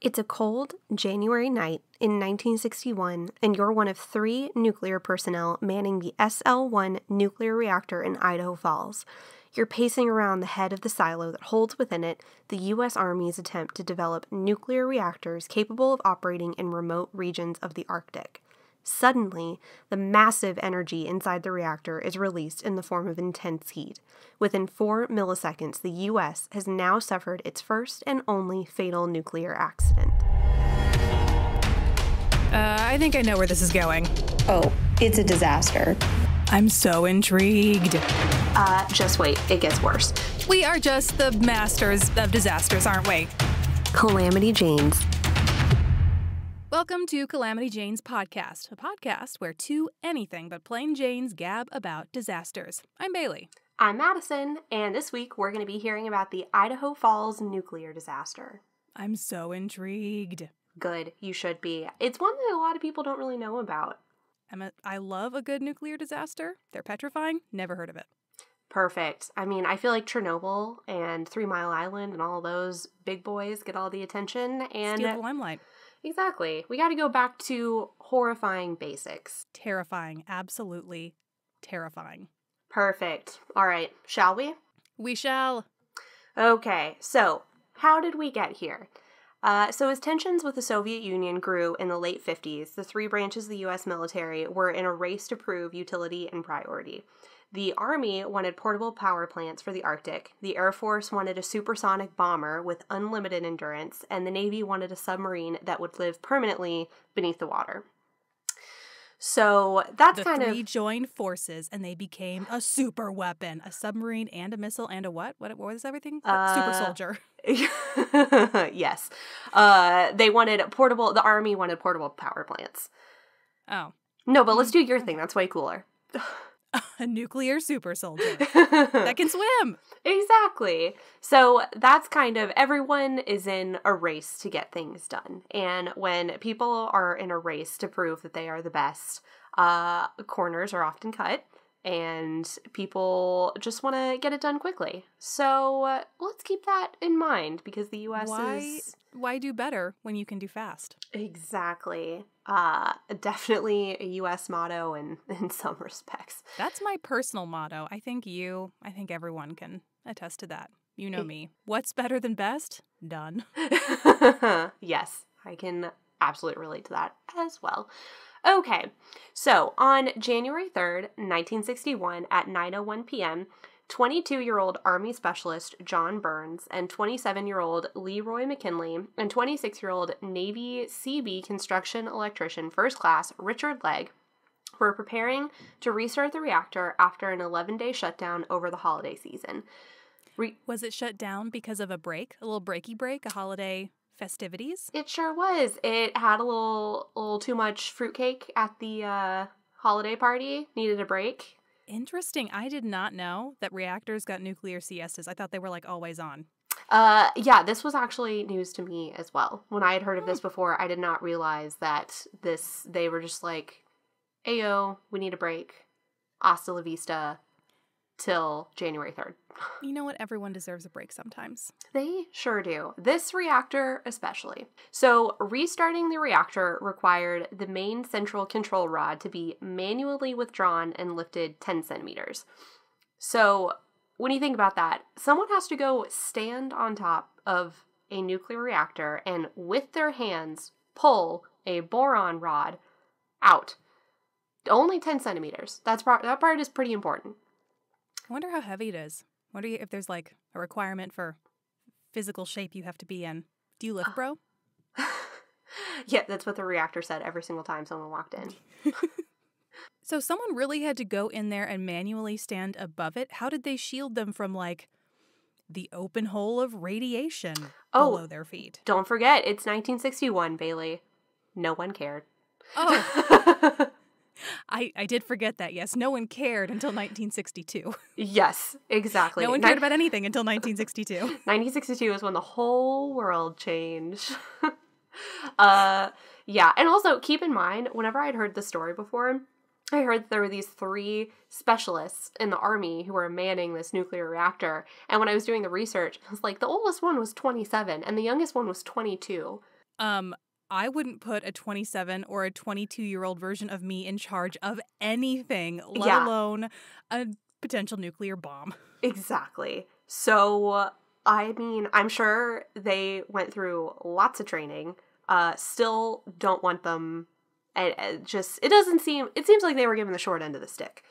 It's a cold January night in 1961, and you're one of 3 nuclear personnel manning the SL-1 nuclear reactor in Idaho Falls. You're pacing around the head of the silo that holds within it the U.S. Army's attempt to develop nuclear reactors capable of operating in remote regions of the Arctic. Suddenly, the massive energy inside the reactor is released in the form of intense heat. Within 4 milliseconds, the U.S. has now suffered its first and only fatal nuclear accident. I think I know where this is going. Oh, it's a disaster. I'm so intrigued. Just wait, it gets worse. We are just the masters of disasters, aren't we? Calamity Janes. Welcome to Calamity Jane's podcast, a podcast where 2 anything but plain Janes gab about disasters. I'm Bailey. I'm Madison, and this week we're going to be hearing about the Idaho Falls nuclear disaster. I'm so intrigued. Good, you should be. It's one that a lot of people don't really know about. I love a good nuclear disaster. They're petrifying. Never heard of it. Perfect. I mean, I feel like Chernobyl and 3 Mile Island and all those big boys get all the attention. And steal the limelight. Exactly. We got to go back to horrifying basics. Terrifying. Absolutely terrifying. Perfect. All right. Shall we? We shall. Okay. So, how did we get here? So as tensions with the Soviet Union grew in the late 50s, the 3 branches of the U.S. military were in a race to prove utility and priority. The Army wanted portable power plants for the Arctic, the Air Force wanted a supersonic bomber with unlimited endurance, and the Navy wanted a submarine that would live permanently beneath the water. So that's the 3 joined forces, and they became a super weapon, a submarine and a missile and a what? What was everything? Super soldier. Yes. The Army wanted portable power plants. Oh. No, but let's do your thing. That's way cooler. A nuclear super soldier that can swim. Exactly. So that's kind of, everyone is in a race to get things done. And when people are in a race to prove that they are the best, corners are often cut and people just want to get it done quickly. So let's keep that in mind because the U.S. Why do better when you can do fast? Exactly. Definitely a U.S. motto in some respects. That's my personal motto. I think everyone can attest to that. You know me. What's better than best? Done. Yes, I can absolutely relate to that as well. Okay, so on January 3rd, 1961 at 9:01 p.m., 22-year-old Army Specialist John Burns and 27-year-old Leroy McKinley and 26-year-old Navy CB construction electrician first class Richard Legg were preparing to restart the reactor after an 11-day shutdown over the holiday season. Was it shut down because of a break? A little breaky break? A holiday festivities? It sure was. It had a little too much fruitcake at the holiday party. Needed a break. Interesting. I did not know that reactors got nuclear siestas. I thought they were like always on. Yeah, this was actually news to me as well. When I had heard of this before, I did not realize that they were just like, ayo, we need a break. Hasta la vista till January 3rd. You know what? Everyone deserves a break sometimes. They sure do. This reactor especially. So restarting the reactor required the main central control rod to be manually withdrawn and lifted 10 centimeters. So when you think about that, someone has to go stand on top of a nuclear reactor and with their hands pull a boron rod out. Only 10 centimeters. That part is pretty important. I wonder how heavy it is. I wonder if there's like a requirement for physical shape you have to be in. Do you lift, bro? Yeah, that's what the reactor said every single time someone walked in. So someone really had to go in there and manually stand above it? How did they shield them from like the open hole of radiation below their feet? Don't forget, it's 1961, Bailey. No one cared. Oh. I did forget that, yes. No one cared until 1962. Yes, exactly. No one cared about anything until 1962. 1962 is when the whole world changed. Yeah, and also keep in mind, whenever I'd heard the story before, I heard that there were these 3 specialists in the Army who were manning this nuclear reactor. And when I was doing the research, I was like, the oldest one was 27 and the youngest one was 22. I wouldn't put a 27 or a 22-year-old version of me in charge of anything, let alone a potential nuclear bomb. Exactly. So, I mean, I'm sure they went through lots of training. Still don't want them. It seems like they were given the short end of the stick.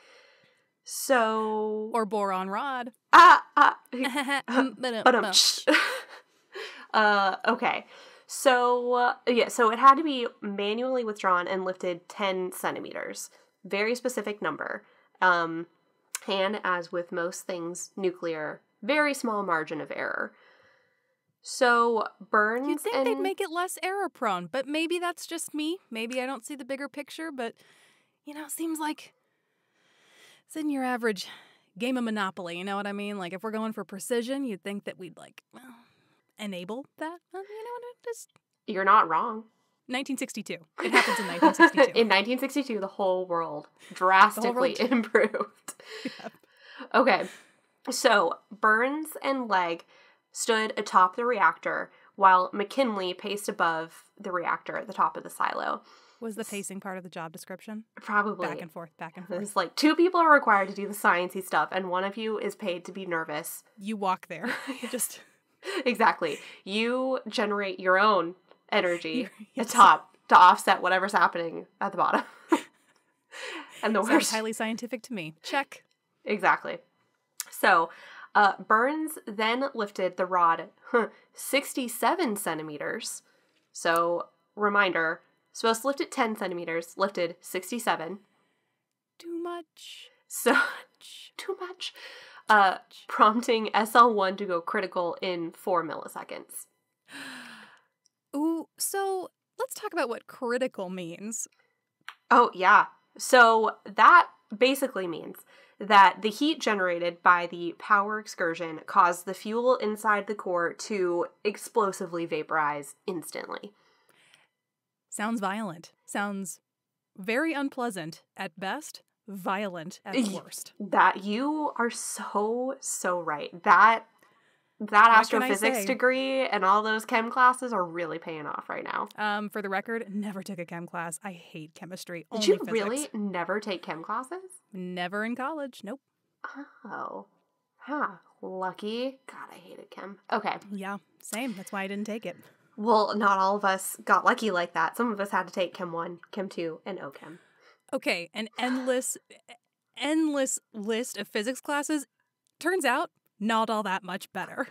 So. Or boron rod. Okay. So it had to be manually withdrawn and lifted 10 centimeters. Very specific number. And as with most things nuclear, very small margin of error. So Burns You'd think they'd make it less error prone, but maybe that's just me. Maybe I don't see the bigger picture, but, it seems like it's in your average game of Monopoly, you know what I mean? Like, if we're going for precision, you'd think that we'd, enable that. You're not wrong. 1962. It happens in 1962. In 1962, the whole world drastically improved. Yep. Okay, so Burns and Legg stood atop the reactor while McKinley paced above the reactor at the top of the silo. Was the pacing part of the job description? Probably. Back and forth. It's like 2 people are required to do the sciencey stuff, and one of you is paid to be nervous. You walk there. Just... Exactly. You generate your own energy at top to offset whatever's happening at the bottom. And the worst. Sounds highly scientific to me. Check. Exactly. So, Burns then lifted the rod 67 centimeters. So, reminder, supposed to lift it 10 centimeters, lifted 67. Too much. Too much. Prompting SL1 to go critical in 4 milliseconds. Ooh, so let's talk about what critical means. Oh, yeah. So that basically means that the heat generated by the power excursion caused the fuel inside the core to explosively vaporize instantly. Sounds violent. Sounds very unpleasant at best. Violent at worst. That you are so right. That astrophysics degree and all those chem classes are really paying off right now. For the record, never took a chem class. I hate chemistry. Did you really never take chem classes? Never in college. Nope. Oh. Huh. Lucky. God, I hated chem. Okay. Yeah, same. That's why I didn't take it. Well, not all of us got lucky like that. Some of us had to take Chem 1, Chem 2, and OChem. Okay, an endless list of physics classes. Turns out, not all that much better.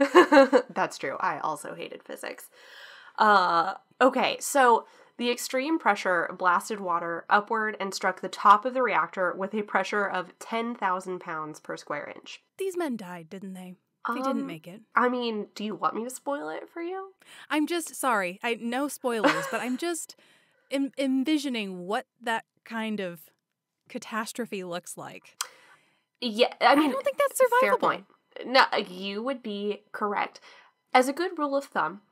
That's true. I also hated physics. Okay, so the extreme pressure blasted water upward and struck the top of the reactor with a pressure of 10,000 pounds per square inch. These men died, didn't they? They didn't make it. I mean, do you want me to spoil it for you? I'm just, sorry, no spoilers, but I'm just envisioning what that kind of catastrophe looks like. Yeah, I mean, I don't think that's survivable. Fair point. No, you would be correct. As a good rule of thumb,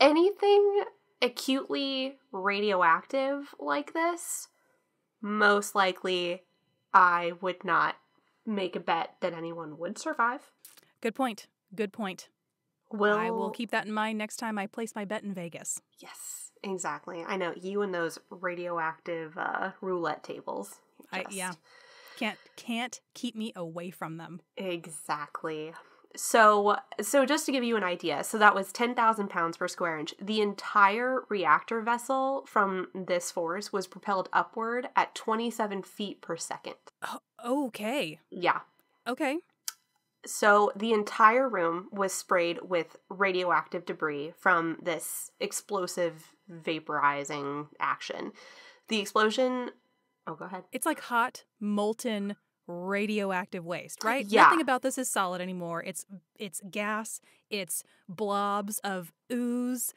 anything acutely radioactive like this, most likely I would not make a bet that anyone would survive. Good point. I will keep that in mind next time I place my bet in Vegas. Yes, exactly. I know, you and those radioactive roulette tables. Yeah. Can't keep me away from them. Exactly. So just to give you an idea, so that was 10,000 pounds per square inch. The entire reactor vessel from this force was propelled upward at 27 feet per second. Okay. Yeah. Okay. So the entire room was sprayed with radioactive debris from this explosive vaporizing action. The explosion... Oh, go ahead. It's like hot, molten, radioactive waste, right? Yeah. Nothing about this is solid anymore. It's gas. It's blobs of ooze.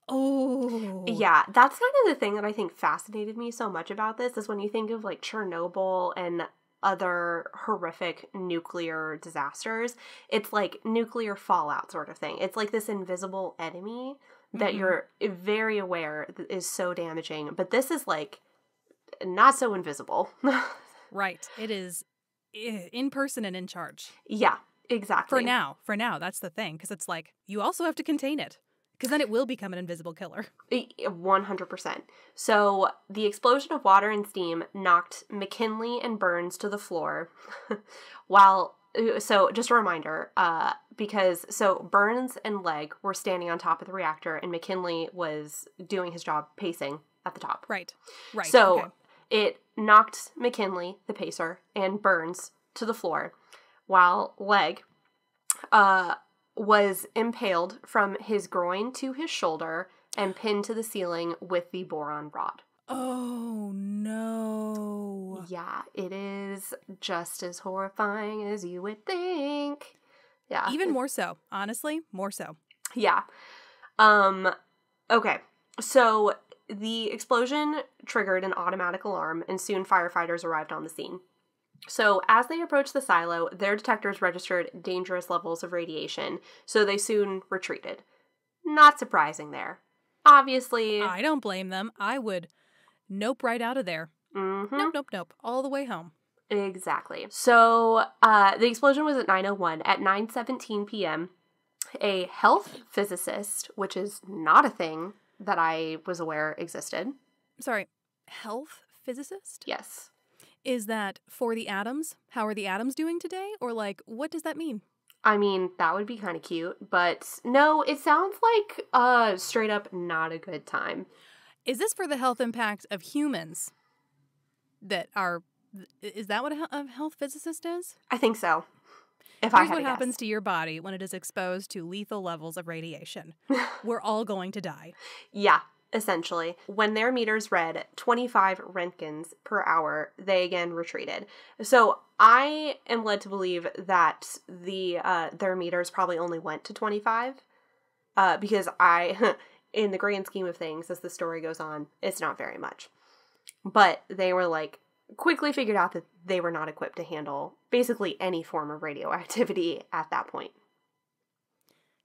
Oh. Yeah, that's kind of the thing that I think fascinated me so much about this is when you think of like Chernobyl and other horrific nuclear disasters, it's like nuclear fallout sort of thing. It's like this invisible enemy that you're very aware is so damaging, but this is like not so invisible. Right. It is in person and in charge. Yeah, exactly. For now, that's the thing, because it's like you also have to contain it. Because then it will become an invisible killer. 100%. So the explosion of water and steam knocked McKinley and Burns to the floor so just a reminder, so Burns and Legg were standing on top of the reactor and McKinley was doing his job pacing at the top. Right. So okay. It knocked McKinley, the pacer, and Burns to the floor while Legg was impaled from his groin to his shoulder and pinned to the ceiling with the boron rod. Oh, no. Yeah, it is just as horrifying as you would think. Yeah. Even more so. Honestly, more so. Yeah. Okay. So the explosion triggered an automatic alarm, and soon firefighters arrived on the scene. So as they approached the silo, their detectors registered dangerous levels of radiation, so they soon retreated. Not surprising there. Obviously... I don't blame them. I would nope right out of there. Mm-hmm. Nope. All the way home. Exactly. So the explosion was at 9:01. At 9:17 p.m., a health physicist, which is not a thing that I was aware existed. Sorry, health physicist? Yes. Is that for the atoms? How are the atoms doing today? Or like, what does that mean? I mean, that would be kind of cute, but no, it sounds like straight up not a good time. Is this for the health impact of humans that are... Is that what a health physicist is? I think so. If Here's what happens to your body when it is exposed to lethal levels of radiation. We're all going to die. Yeah, essentially. When their meters read 25 Roentgens per hour, they again retreated. So I am led to believe that their meters probably only went to 25 because in the grand scheme of things, as the story goes on, it's not very much. But they were quickly figured out that they were not equipped to handle basically any form of radioactivity at that point.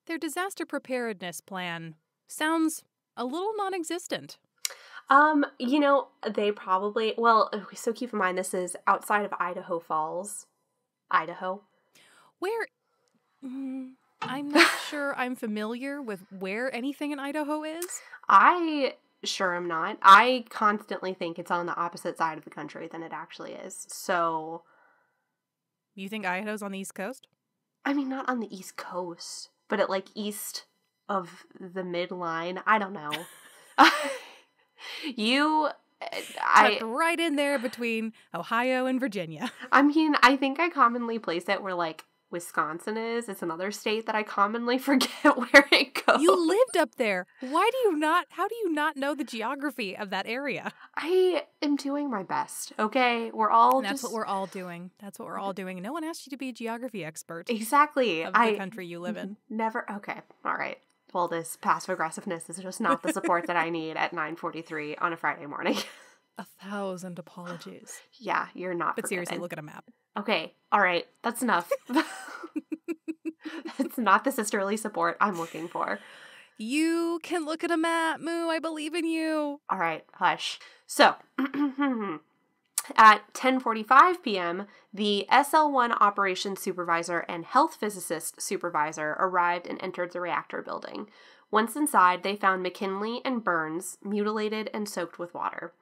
Their disaster preparedness plan sounds a little non-existent. They probably, so keep in mind this is outside of Idaho Falls, Idaho. Where, I'm not sure I'm familiar with where anything in Idaho is. I sure am not. I constantly think it's on the opposite side of the country than it actually is. So, you think Idaho's on the East Coast? I mean, not on the East Coast, but at east of the midline. I don't know. Tucked right in there between Ohio and Virginia. I mean, I think I commonly place it where Wisconsin is. It's another state that I commonly forget where it goes. You lived up there. How do you not know the geography of that area? I am doing my best, okay? That's what we're all doing. No one asked you to be a geography expert. Exactly. Of the country you live in. Never. Okay. All right. Well, this passive aggressiveness is just not the support that I need at 9:43 on a Friday morning. 1,000 apologies. Yeah, you're not. But seriously, look at a map. Okay. All right. That's enough. It's not the sisterly support I'm looking for. You can look at a map, Moo. I believe in you. All right. Hush. So, at 10:45 p.m., the SL1 operations supervisor and health physicist supervisor arrived and entered the reactor building. Once inside, they found McKinley and Burns mutilated and soaked with water.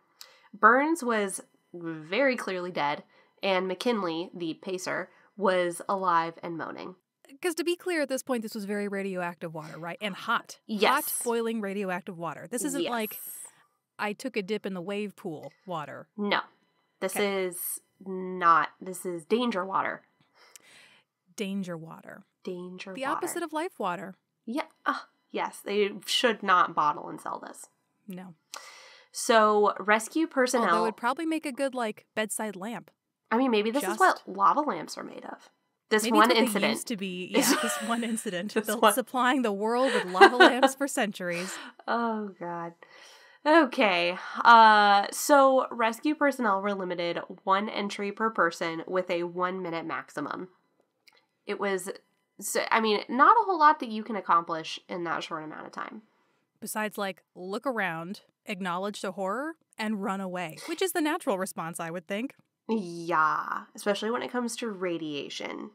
Burns was very clearly dead, and McKinley, the pacer, was alive and moaning. Because to be clear, at this point, this was very radioactive water, right? And hot. Yes. Hot, boiling radioactive water. This isn't like I took a dip in the wave pool water. No. This is not. This is danger water. Danger water. Danger water. The opposite of life water. Yeah. Yes. They should not bottle and sell this. No. So, rescue personnel... Although it would probably make a good, bedside lamp. I mean, maybe this is what lava lamps are made of. This maybe one it's what incident. They used to be, this one incident. One. Supplying the world with lava lamps for centuries. Oh, God. Okay. So, rescue personnel were limited 1 entry per person with a 1-minute maximum. It was... not a whole lot that you can accomplish in that short amount of time. Besides, look around, acknowledge the horror, and run away, which is the natural response, I would think. Yeah, especially when it comes to radiation.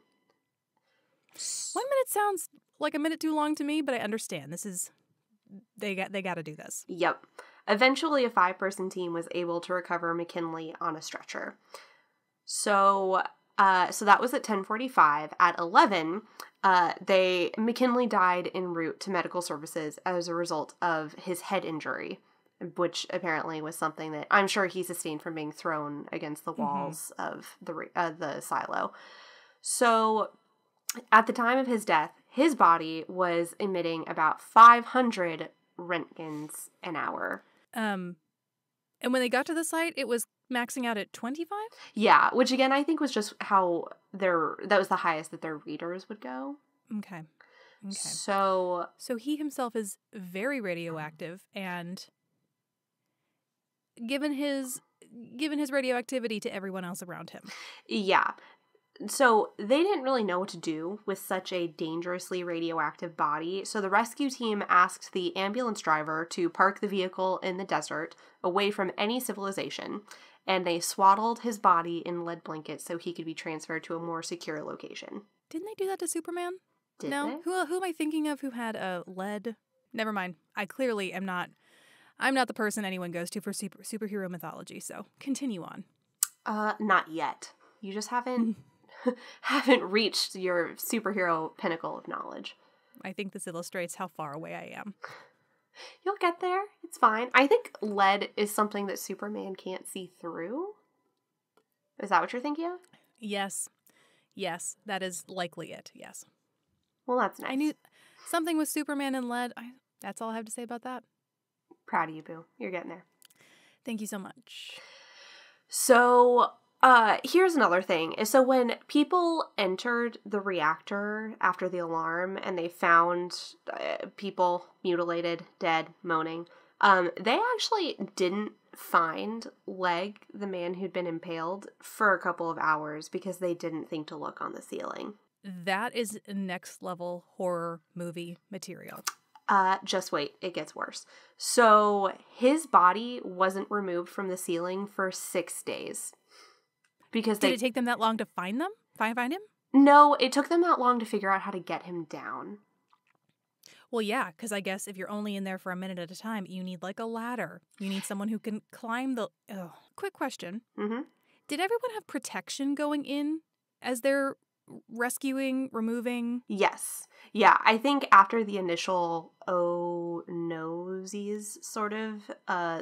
1 minute sounds like a minute too long to me, but I understand. This is they got to do this. Yep. Eventually, a 5-person team was able to recover McKinley on a stretcher. So that was at 10:45. At 11, McKinley died en route to medical services as a result of his head injury, which apparently was something that I'm sure he sustained from being thrown against the walls of the silo. So, at the time of his death, his body was emitting about 500 Roentgens an hour. And when they got to the site, it was maxing out at 25? Yeah, which again I think was just how that was the highest that their readers would go. Okay. So he himself is very radioactive, and given his radioactivity to everyone else around him. Yeah. So they didn't really know what to do with such a dangerously radioactive body, so the rescue team asked the ambulance driver to park the vehicle in the desert, away from any civilization, and they swaddled his body in lead blankets so he could be transferred to a more secure location. Didn't they do that to Superman? Did no? they? Who am I thinking of who had a lead? Never mind. I clearly am not... I'm not the person anyone goes to for superhero mythology, so continue on. Not yet. You just haven't reached your superhero pinnacle of knowledge. I think this illustrates how far away I am. You'll get there. It's fine. I think lead is something that Superman can't see through. Is that what you're thinking of? Yes. Yes, that is likely it, yes. Well, that's nice. I knew something with Superman and lead. That's all I have to say about that. Proud of you, Boo. You're getting there. Thank you so much. So, here's another thing. So when people entered the reactor after the alarm and they found people mutilated, dead, moaning, they actually didn't find Leg, the man who'd been impaled, for a couple of hours because they didn't think to look on the ceiling. That is next level horror movie material. Just wait, it gets worse. So his body wasn't removed from the ceiling for 6 days. Because Did it take them that long to find them? Find him? No, it took them that long to figure out how to get him down. Well, yeah, because I guess if you're only in there for a minute at a time, you need like a ladder. You need someone who can climb the... Ugh. Quick question. Mm-hmm. Did everyone have protection going in as they're rescuing, removing? Yes. Yeah, I think after the initial nosies sort of,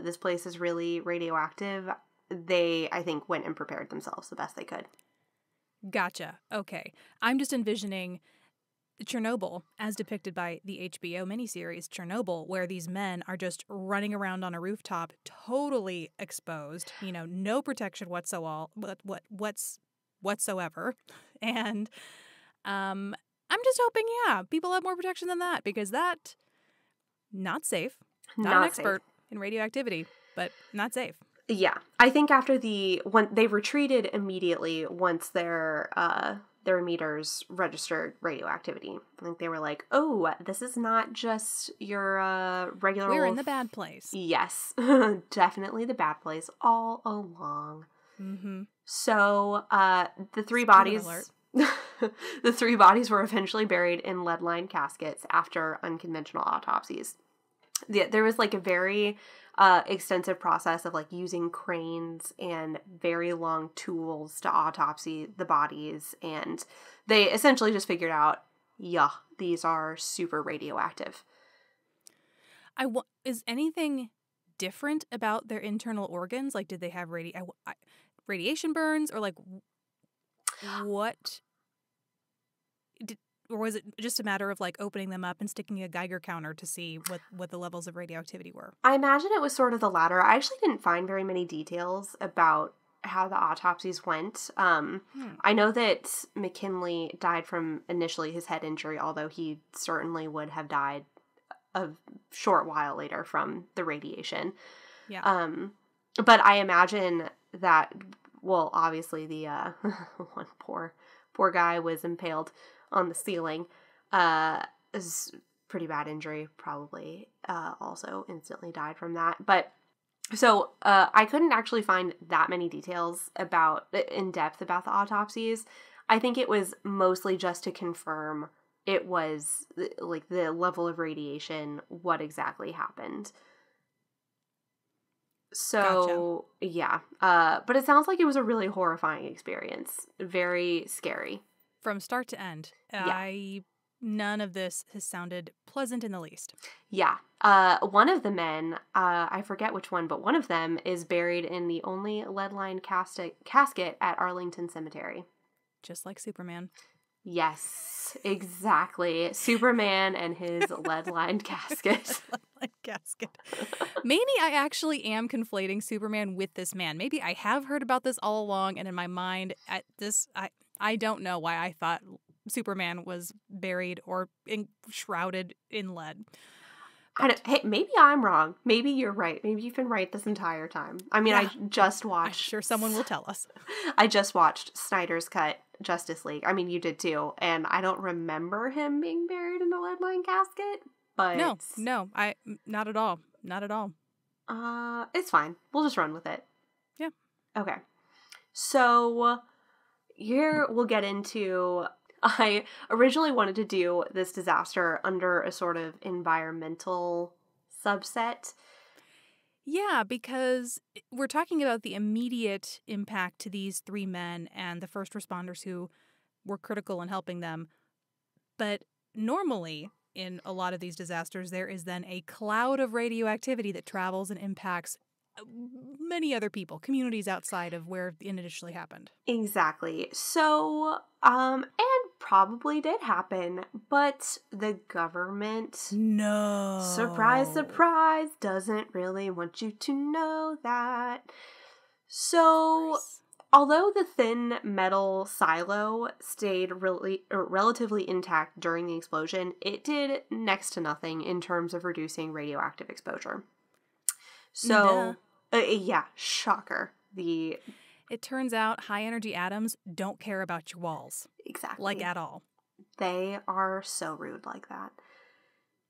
this place is really radioactive, they, I think, went and prepared themselves the best they could. Gotcha. Okay. I'm just envisioning Chernobyl as depicted by the HBO miniseries Chernobyl, where these men are just running around on a rooftop totally exposed, no protection whatsoever. And I'm just hoping, people have more protection than that, because that, not safe. Not an expert in radioactivity, but not safe. Yeah. I think after when they retreated immediately once their meters registered radioactivity. I think they were like, oh, this is not just your regular We're in the bad place. Yes. Definitely the bad place all along. Mm-hmm. So, the three bodies... the 3 bodies were eventually buried in lead-lined caskets after unconventional autopsies. There was like a very extensive process of like using cranes and very long tools to autopsy the bodies, and they essentially just figured out, these are super radioactive. Is anything different about their internal organs? Like, did they have radiation burns, or like what? Or was it just a matter of like opening them up and sticking a Geiger counter to see what the levels of radioactivity were? I imagine it was sort of the latter. I actually didn't find very many details about how the autopsies went. I know that McKinley died from initially his head injury, although he certainly would have died a short while later from the radiation. Yeah. But I imagine that, well, obviously the one poor guy was impaled on the ceiling. Is pretty bad injury, probably also instantly died from that. But so I couldn't actually find that many details in depth about the autopsies. I think it was mostly just to confirm it was like the level of radiation, what exactly happened. So, yeah. But it sounds like it was a really horrifying experience. Very scary. From start to end. Yeah. None of this has sounded pleasant in the least. Yeah. One of the men, I forget which one, but one of them is buried in the only lead-lined casket at Arlington Cemetery. Just like Superman. Yes, exactly. Superman and his lead-lined casket. Lead-lined casket. Maybe I actually am conflating Superman with this man. Maybe I have heard about this all along, and in my mind, I don't know why I thought Superman was buried or shrouded in lead. Hey, maybe I'm wrong. Maybe you're right. Maybe you've been right this entire time. I mean, Yeah. I just watched... I'm sure someone will tell us. I just watched Snyder's Cut Justice League. I mean, you did too. And I don't remember him being buried in a lead-lined casket, but... No, not at all. Not at all. It's fine. We'll just run with it. Yeah. Okay. So, here we'll get into... I originally wanted to do this disaster under a sort of environmental subset. Yeah, because we're talking about the immediate impact to these three men and the first responders who were critical in helping them. But normally, in a lot of these disasters, there is then a cloud of radioactivity that travels and impacts many other people, communities outside of where it initially happened. Exactly. So, and probably did happen, but the government, No. surprise, surprise, doesn't really want you to know that. So, although the thin metal silo stayed relatively intact during the explosion, it did next to nothing in terms of reducing radioactive exposure. So, yeah, shocker. It turns out high-energy atoms don't care about your walls. Exactly. Like, at all. They are so rude like that.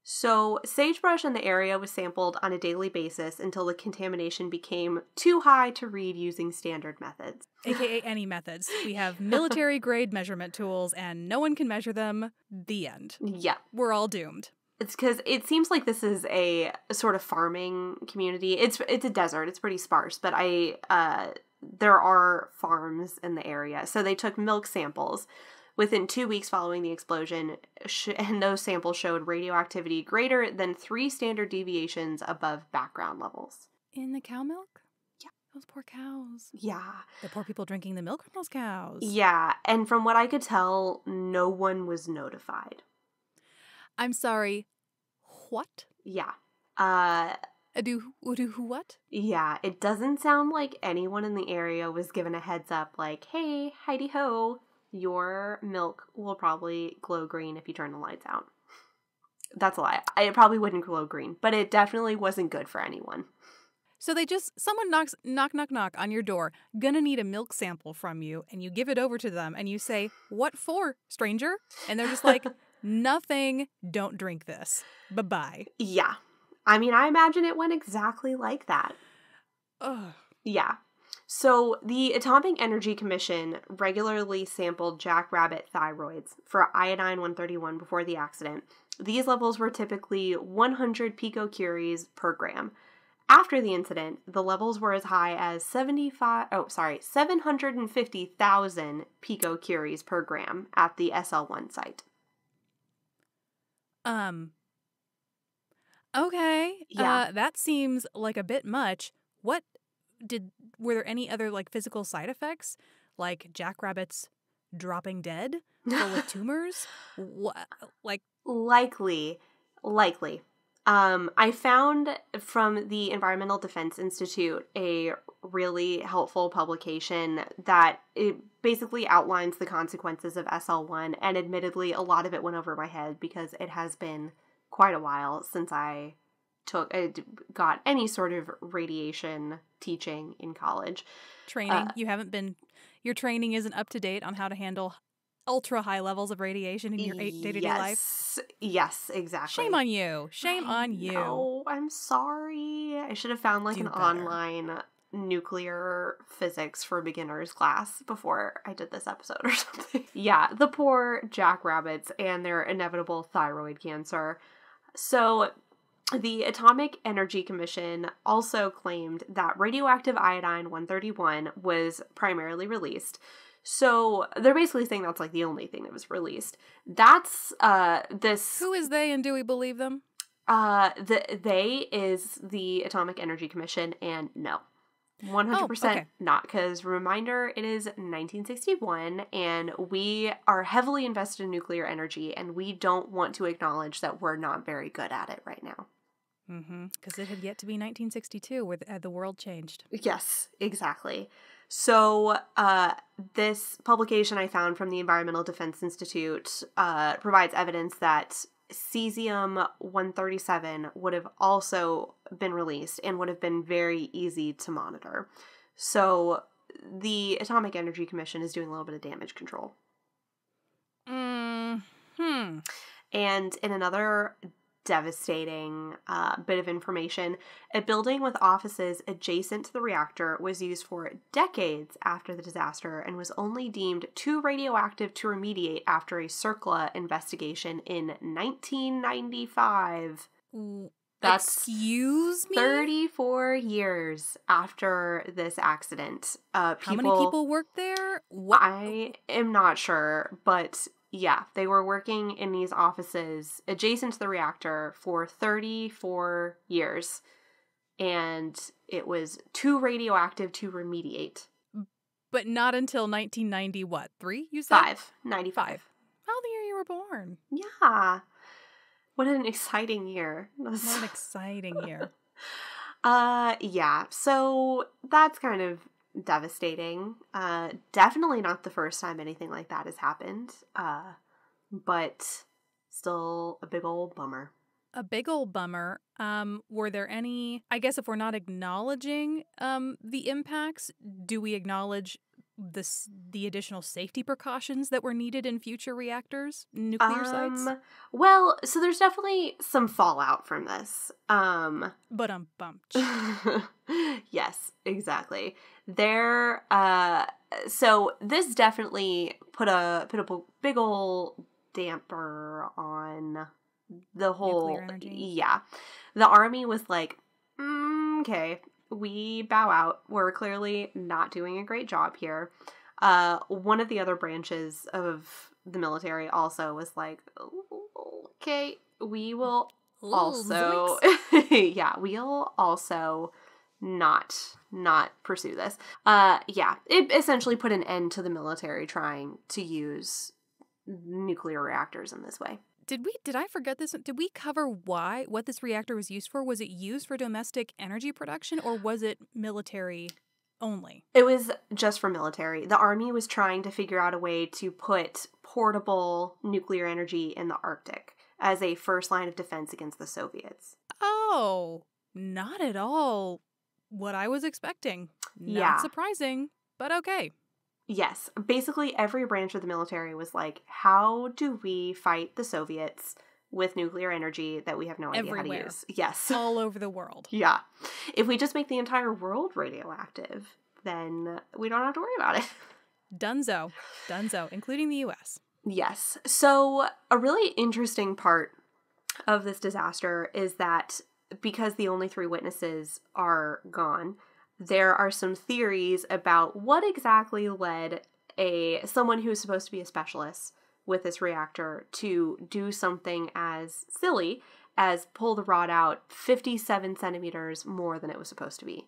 So, sagebrush in the area was sampled on a daily basis until the contamination became too high to read using standard methods. AKA any methods. We have military-grade measurement tools, and no one can measure them. The end. Yeah. We're all doomed. It's because it seems like this is a sort of farming community. It's a desert. It's pretty sparse, but there are farms in the area. So they took milk samples within 2 weeks following the explosion, and those samples showed radioactivity greater than 3 standard deviations above background levels. In the cow milk? Yeah. Those poor cows. Yeah. The poor people drinking the milk from those cows. Yeah, and from what I could tell, no one was notified. I'm sorry. What? Yeah. Do what? Yeah, it doesn't sound like anyone in the area was given a heads up like, hey, Heidi Ho, your milk will probably glow green if you turn the lights out. That's a lie. It probably wouldn't glow green, but it definitely wasn't good for anyone. So someone knocks, knock on your door, gonna need a milk sample from you, and you give it over to them, and you say, what for, stranger? And they're just like, nothing, don't drink this. Bye-bye. Yeah. I mean, I imagine it went exactly like that. Ugh. Yeah. So the Atomic Energy Commission regularly sampled jackrabbit thyroids for iodine-131 before the accident. These levels were typically 100 picocuries per gram. After the incident, the levels were as high as 750,000 picocuries per gram at the SL1 site. Okay. Yeah. That seems like a bit much. Were there any other, like, physical side effects? Like jackrabbits dropping dead? Full of tumors? What? Like... Likely. I found from the Environmental Defense Institute a really helpful publication that it basically outlines the consequences of SL1, and admittedly a lot of it went over my head because it has been quite a while since I got any sort of radiation teaching in college. Training. Your training isn't up to date on how to handle ultra high levels of radiation in your day-to-day life? Yes, exactly. Shame on you. Shame on you. No, I'm sorry. I should have found like an online nuclear physics for beginners class before I did this episode or something. Yeah, the poor jackrabbits and their inevitable thyroid cancer. So the Atomic Energy Commission also claimed that radioactive iodine-131 was primarily released. So they're basically saying that's like the only thing that was released. That's this. Who is they, and do we believe them? They is the Atomic Energy Commission, and no. 100% not, because reminder, it is 1961 and we are heavily invested in nuclear energy and we don't want to acknowledge that we're not very good at it right now. Because it had yet to be 1962 where the world changed. Yes, exactly. So this publication I found from the Environmental Defense Institute provides evidence that cesium-137 would have also been released and would have been very easy to monitor. So the Atomic Energy Commission is doing a little bit of damage control. And in another devastating bit of information, a building with offices adjacent to the reactor was used for decades after the disaster and was only deemed too radioactive to remediate after a CERCLA investigation in 1995. That's excuse me? 34 years after this accident. How many people worked there? What? I am not sure, but yeah, they were working in these offices adjacent to the reactor for 34 years, and it was too radioactive to remediate. But not until 1990, what, 3, you said? 95. Oh, the year you were born. Yeah. What an exciting year. What an exciting year. Yeah, so that's kind of devastating. Definitely not the first time anything like that has happened, but still a big old bummer. A big old bummer. Were there any, I guess if we're not acknowledging the impacts, do we acknowledge the additional safety precautions that were needed in future reactors, nuclear sites? Well, so there's definitely some fallout from this. But bumped. Yes, exactly. So this definitely put a big old damper on the whole nuclear energy. Yeah. The Army was like, okay, we bow out. We're clearly not doing a great job here. One of the other branches of the military also was like, okay, we will also, we'll also not pursue this. It essentially put an end to the military trying to use nuclear reactors in this way. Did I forget this? Did we cover what this reactor was used for? Was it used for domestic energy production or was it military only? It was just for military. The Army was trying to figure out a way to put portable nuclear energy in the Arctic as a first line of defense against the Soviets. Oh, not at all what I was expecting. Not surprising, but okay. Yes. Basically, every branch of the military was like, how do we fight the Soviets with nuclear energy that we have no idea how to use? Yes. All over the world. Yeah. If we just make the entire world radioactive, then we don't have to worry about it. Dunzo, including the U.S. Yes. So a really interesting part of this disaster is that because the only 3 witnesses are gone, there are some theories about what exactly led someone who is supposed to be a specialist with this reactor to do something as silly as pull the rod out 57 centimeters more than it was supposed to be.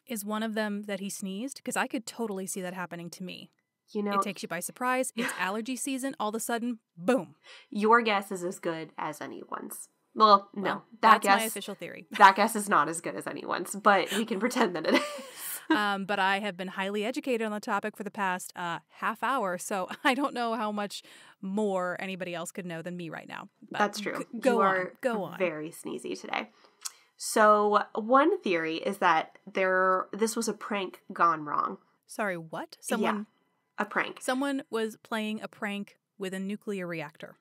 Is one of them that he sneezed? Because I could totally see that happening to me. You know, it takes you by surprise. It's allergy season. All of a sudden, boom. Your guess is as good as anyone's. Well, no. That's my official theory. That guess is not as good as anyone's, but we can pretend that it is. But I have been highly educated on the topic for the past half hour, so I don't know how much more anybody else could know than me right now. But that's true. Go on. Very sneezy today. So one theory is that this was a prank gone wrong. Sorry, what? A prank. Someone was playing a prank with a nuclear reactor.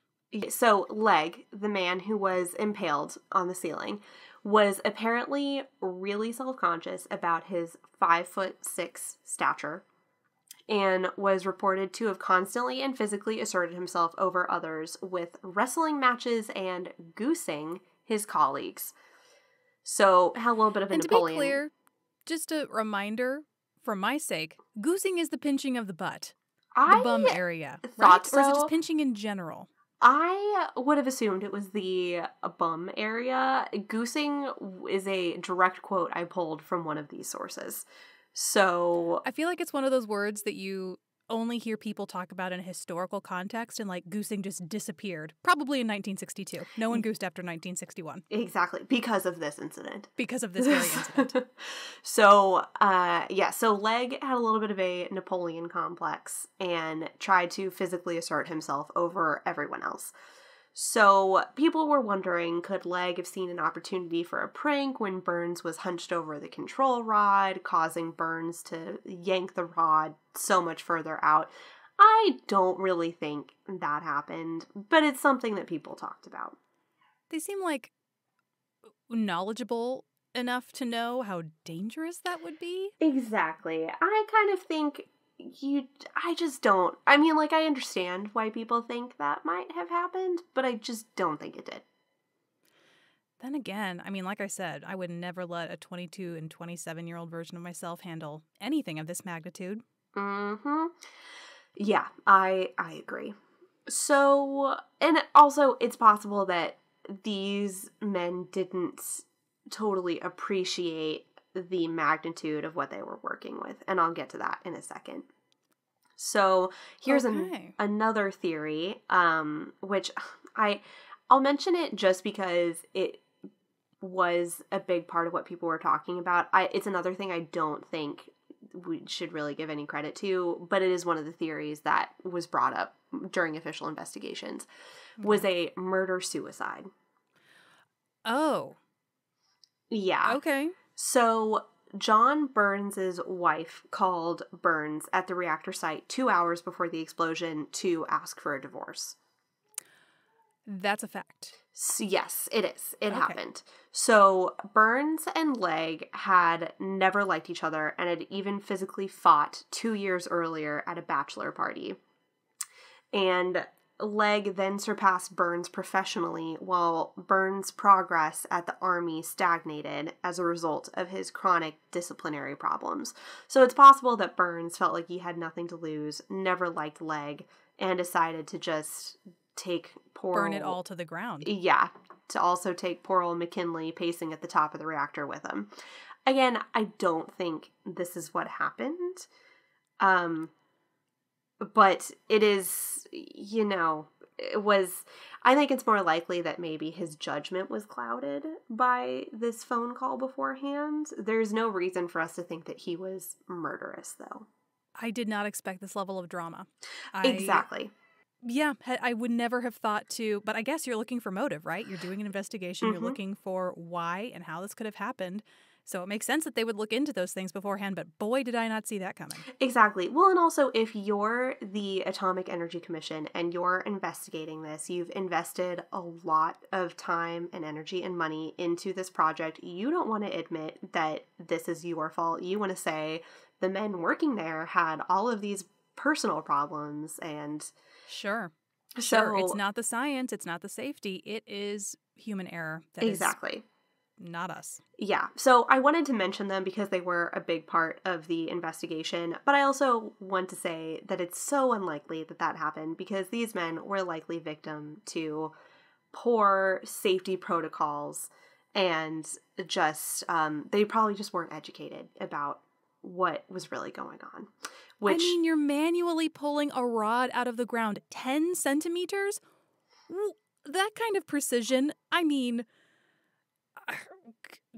So Legg, the man who was impaled on the ceiling, was apparently really self-conscious about his 5'6" stature and was reported to have constantly and physically asserted himself over others with wrestling matches and goosing his colleagues. So, had a little bit of a And Napoleon. to be clear, just a reminder, for my sake, goosing is the pinching of the butt. The bum area, thought right? so. Or is it just pinching in general? I would have assumed it was the bum area. Goosing is a direct quote I pulled from one of these sources. So I feel like it's one of those words that you only hear people talk about in a historical context, and like goosing just disappeared. Probably in 1962. No one goosed after 1961. Exactly, because of this incident. Because of this very incident. So Legg had a little bit of a Napoleon complex and tried to physically assert himself over everyone else. So people were wondering, could Legg have seen an opportunity for a prank when Burns was hunched over the control rod, causing Burns to yank the rod so much further out? I don't really think that happened, but it's something that people talked about. They seem like knowledgeable enough to know how dangerous that would be. Exactly. I kind of think I just don't. I mean, like, I understand why people think that might have happened, but I just don't think it did. Then again, I mean, like I said, I would never let a 22 and 27-year-old version of myself handle anything of this magnitude. Mm-hmm. Yeah, I agree. So, and also, it's possible that these men didn't totally appreciate the magnitude of what they were working with, and I'll get to that in a second. So here's another theory, which I'll mention it just because it was a big part of what people were talking about. It's another thing I don't think we should really give any credit to, but it is one of the theories that was brought up during official investigations, was a murder-suicide. Oh. Yeah. Okay. So John Burns' wife called Burns at the reactor site 2 hours before the explosion to ask for a divorce. That's a fact. So yes, it is. It happened. So Burns and Legg had never liked each other and had even physically fought 2 years earlier at a bachelor party. And Legg then surpassed Burns professionally, while Burns' progress at the Army stagnated as a result of his chronic disciplinary problems. So it's possible that Burns felt like he had nothing to lose, never liked Legg, and decided to just take burn it all to the ground. Yeah, to also take poor old McKinley pacing at the top of the reactor with him. Again, I don't think this is what happened. But it is, I think it's more likely that maybe his judgment was clouded by this phone call beforehand. There's no reason for us to think that he was murderous, though. I did not expect this level of drama. Exactly. Yeah, I would never have thought to, but I guess you're looking for motive, right? You're doing an investigation. You're looking for why and how this could have happened. So it makes sense that they would look into those things beforehand, but boy, did I not see that coming. Exactly. Well, and also, if you're the Atomic Energy Commission and you're investigating this, you've invested a lot of time and energy and money into this project. You don't want to admit that this is your fault. You want to say the men working there had all of these personal problems and... Sure. So, it's not the science, it's not the safety, it is human error. That exactly. Not us. Yeah. So I wanted to mention them because they were a big part of the investigation, but I also want to say that it's so unlikely that that happened because these men were likely victim to poor safety protocols and just, they probably just weren't educated about what was really going on. I mean, you're manually pulling a rod out of the ground 10 centimeters? That kind of precision, I mean...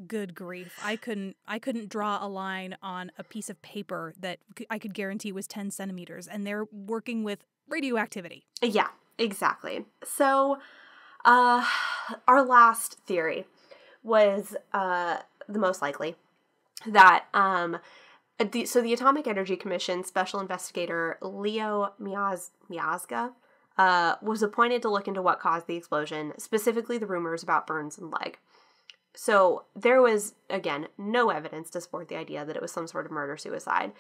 Good grief. I couldn't draw a line on a piece of paper that I could guarantee was 10 centimeters, and they're working with radioactivity. Yeah, exactly. So, our last theory was the most likely that the Atomic Energy Commission special investigator Leo Miazga was appointed to look into what caused the explosion, specifically the rumors about Burns and Legg. So there was, again, no evidence to support the idea that it was some sort of murder-suicide,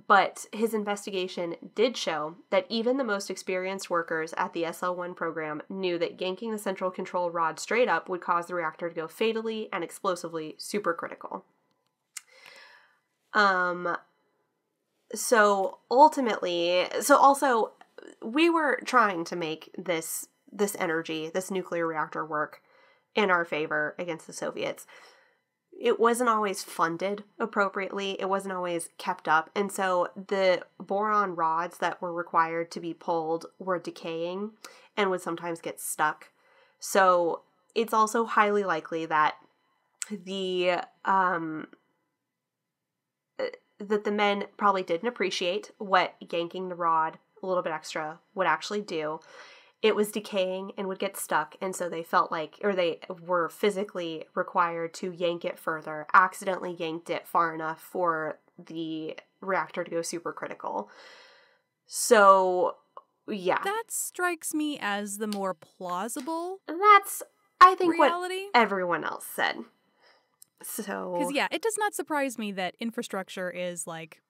but his investigation did show that even the most experienced workers at the SL-1 program knew that yanking the central control rod straight up would cause the reactor to go fatally and explosively supercritical. So ultimately, also, we were trying to make this energy, this nuclear reactor work in our favor against the Soviets. It wasn't always funded appropriately. It wasn't always kept up. And so the boron rods that were required to be pulled were decaying and would sometimes get stuck. So it's also highly likely that the men probably didn't appreciate what yanking the rod a little bit extra would actually do. It was decaying and would get stuck, and so they felt like, or they were physically required to yank it further, accidentally yanked it far enough for the reactor to go supercritical. So, yeah. That strikes me as the more plausible That's, I think, reality. What everyone else said. So, because yeah, it does not surprise me that infrastructure is like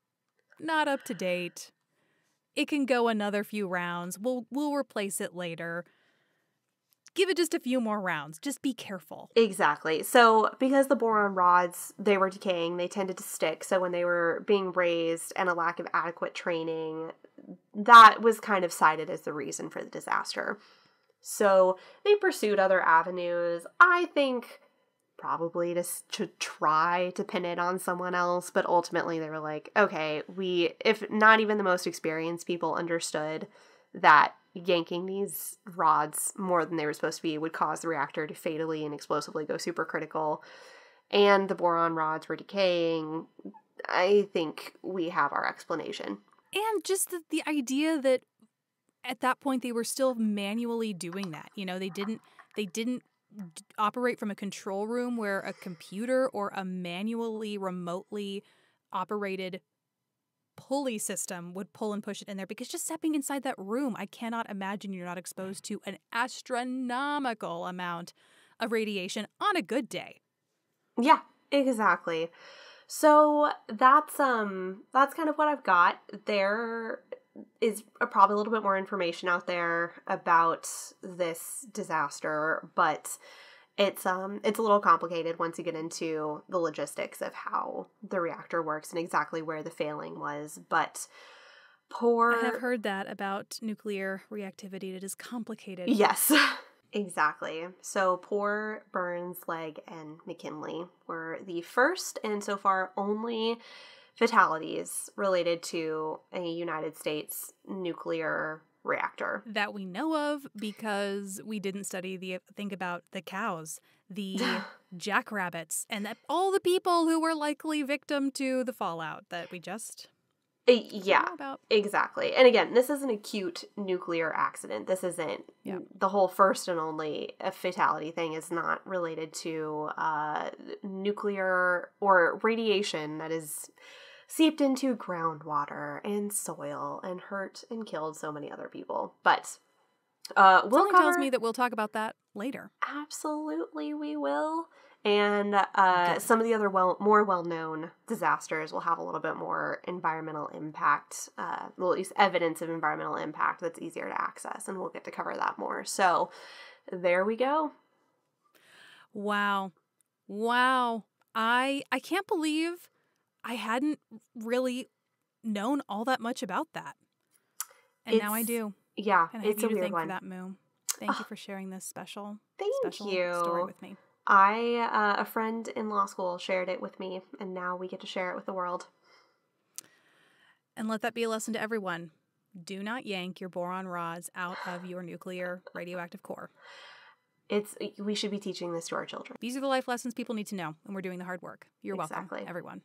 not up to date. It can go another few rounds. We'll replace it later. Give it just a few more rounds. Just be careful. Exactly. So because the boron rods, they were decaying, they tended to stick. So when they were being raised and a lack of adequate training, that was kind of cited as the reason for the disaster. So they pursued other avenues. I think probably to try to pin it on someone else, but ultimately they were like, okay, if not even the most experienced people understood that yanking these rods more than they were supposed to be would cause the reactor to fatally and explosively go supercritical, and the boron rods were decaying, I think we have our explanation. And just the idea that at that point they were still manually doing that. You know, they didn't operate from a control room where a computer or a manually remotely operated pulley system would pull and push it in there, because just stepping inside that room, I cannot imagine you're not exposed to an astronomical amount of radiation on a good day. Yeah, exactly. So that's kind of what I've got. There is probably a little bit more information out there about this disaster, but it's a little complicated once you get into the logistics of how the reactor works and exactly where the failing was. But I have heard that about nuclear reactivity. It is complicated. Yes, exactly. So poor Burns, Legg, and McKinley were the first and so far only fatalities related to a United States nuclear reactor that we know of, because we didn't think about the cows, the jackrabbits, and all the people who were likely victim to the fallout that we just yeah, exactly. And again, this is an acute nuclear accident. This isn't the whole first and only fatality thing is not related to nuclear or radiation that is seeped into groundwater and soil and hurt and killed so many other people. But something tells me that we'll talk about that later. Absolutely, we will. And some of the other more well-known disasters will have a little bit more environmental impact, well, at least evidence of environmental impact that's easier to access, and we'll get to cover that more. So there we go. Wow. I can't believe I hadn't really known all that much about that. And now I do. Yeah, and I it's a weird thank one. For that, Moo. Thank you for sharing this special you. Story with me. A friend in law school shared it with me, and now we get to share it with the world. And let that be a lesson to everyone. Do not yank your boron rods out of your nuclear radioactive core. We should be teaching this to our children. These are the life lessons people need to know, and we're doing the hard work. You're welcome, everyone.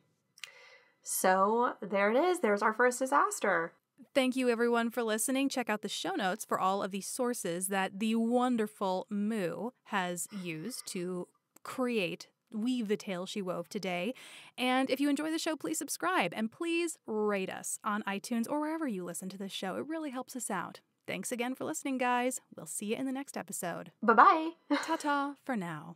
So there it is. There's our first disaster. Thank you, everyone, for listening. Check out the show notes for all of the sources that the wonderful Moo has used to weave the tale she wove today. And if you enjoy the show, please subscribe and please rate us on iTunes or wherever you listen to this show. It really helps us out. Thanks again for listening, guys. We'll see you in the next episode. Bye-bye. Ta-ta for now.